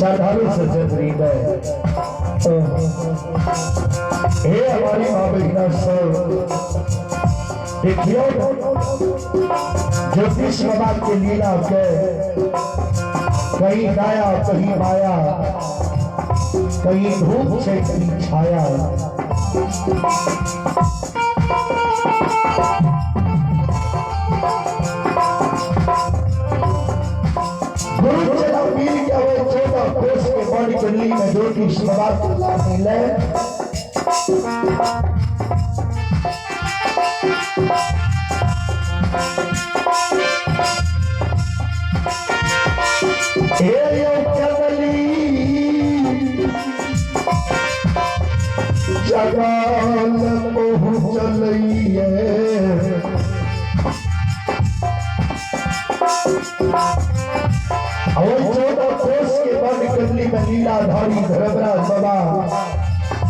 श्रद्धालु सज्जन हृदय हे हमारी माँ बहना सब देखियो ज्योतिष बाबा के लीला के कहीं गाया कहीं माया कहीं धूप से कहीं छाया गुरु चला पीर क्या वो 14 कोस के बड़ी चली में ज्योतिष बाबा को मिले जगाल पहुँचलिए और 14 कोस के बड़ी कमली में लीलाधारी धर्मराज बाबा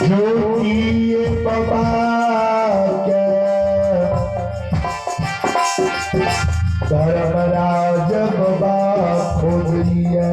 जो किए बाबा के धर्मराज बाबा खोजिए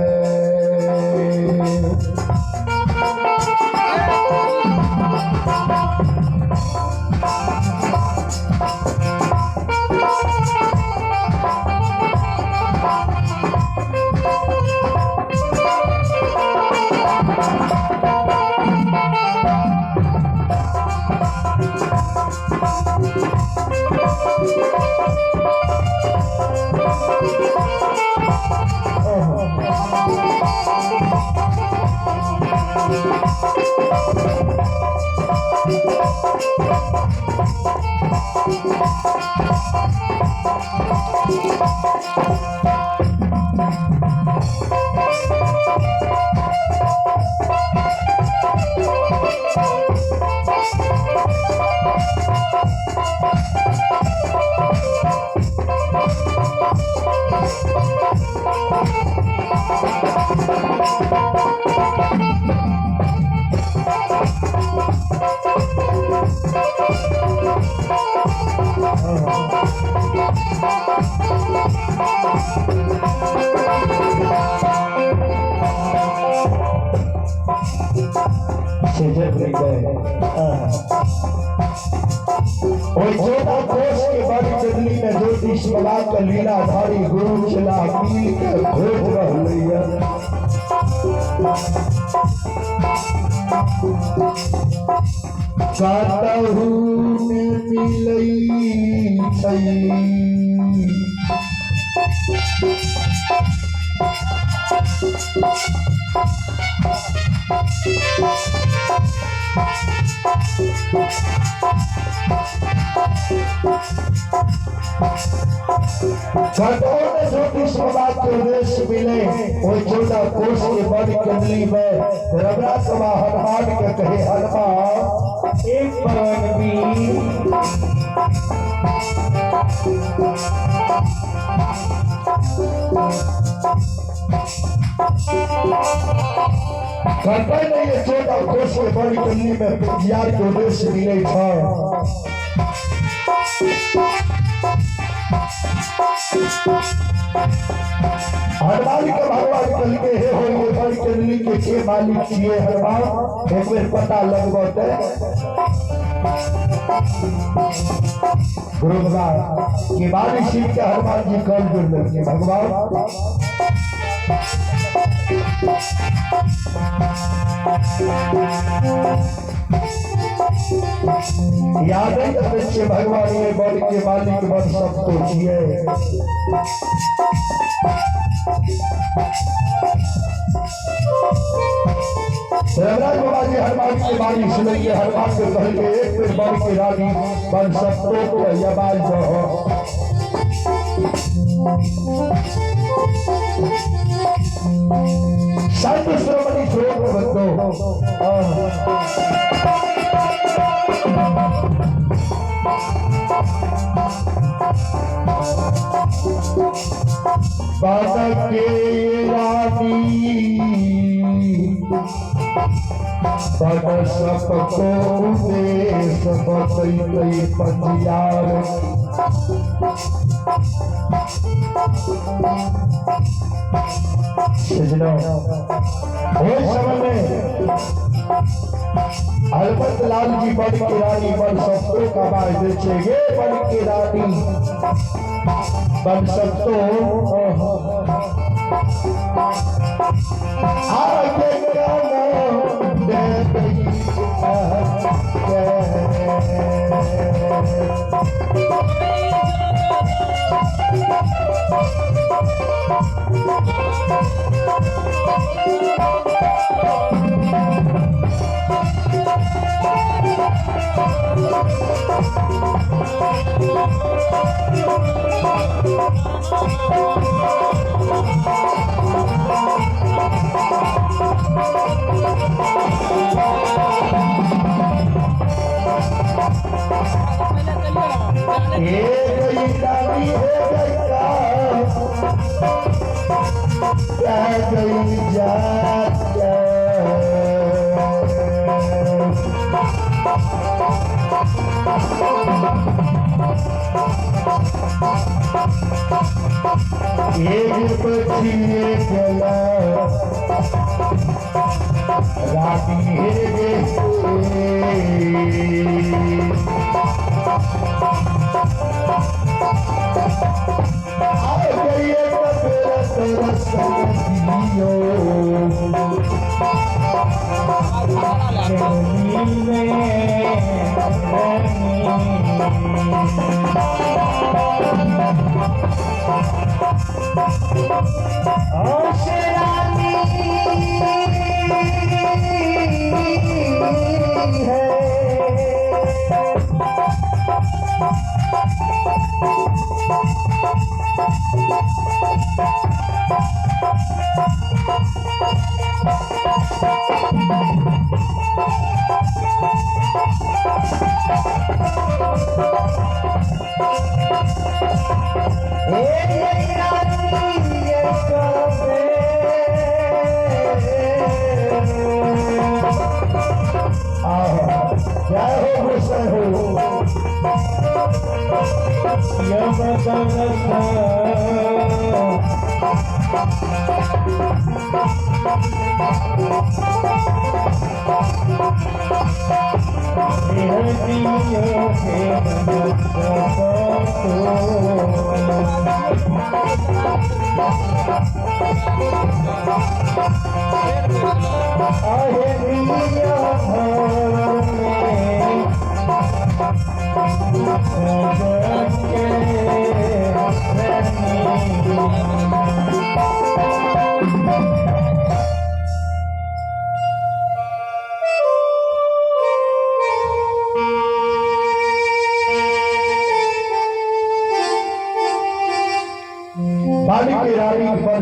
ज्योतिष बाबा का लीलाधारी गुरु चला पीर के खोज रहिए कातहु ने मिलई छई ज्योतिष बाबा के देश मिले वो 14 कोस के बड़ी कमली में रघुनाथ हनुमान के कहे हनुमान एक परवन कहते नहीं ये 14 कोस के बड़ी कमली में बिहार के देश मिले था हनुमान के भगवान कल के हे होइए बड़ी कमली के मालिक किए हनुमान एक बेर पता लगबते गुरु बाबा के मालिक शिव के हनुमान जी कल जुड़ के भगवान याद है बच्चे भगवान ये बड़ी के मालिक बन सब तो जिए धर्मराज बाबा जी हनुमान की बाणी सुनिए हनुमान के कह के एक बेर बड़ी के रानी बन सब तो यबाल जो हो संत श्रवणी श्लोक बंदो बालक के रानी बड़ सबको देश बतई पंजियार समय में अलबत लाल जी बन के रानी बन सबको कमाए देखे गे बन के रानी बन सबको आगे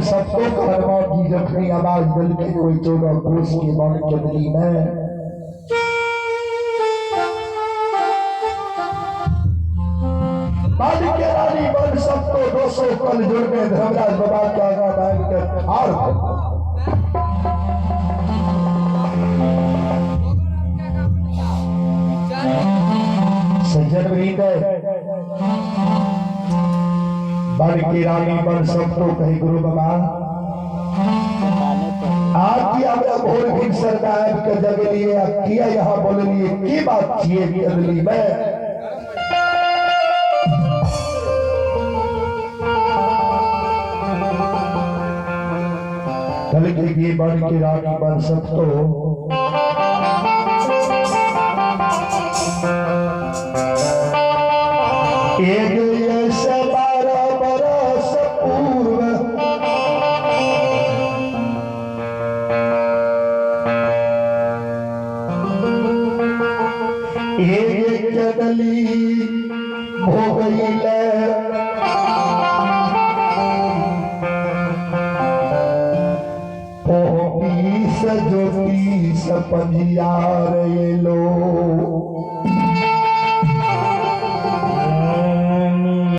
सबको करवा की जखनी आवाज दिल के कोई 14 कोस के बन चंदली में बाली के रानी बन सबको 200 कल जुड़ में धर्मराज बाबा के आगा बैठ कर हार सज्जन भी गए बन की रानी बन सबको कही गुरु बाबा आपकी हमरा भोर भी सरदार के जगह लिए किया यहाँ बोले लिए की बात किए भी अगली में कल की बन की रानी बन सबको एक हो गई ज्योति सपंजियार ये लो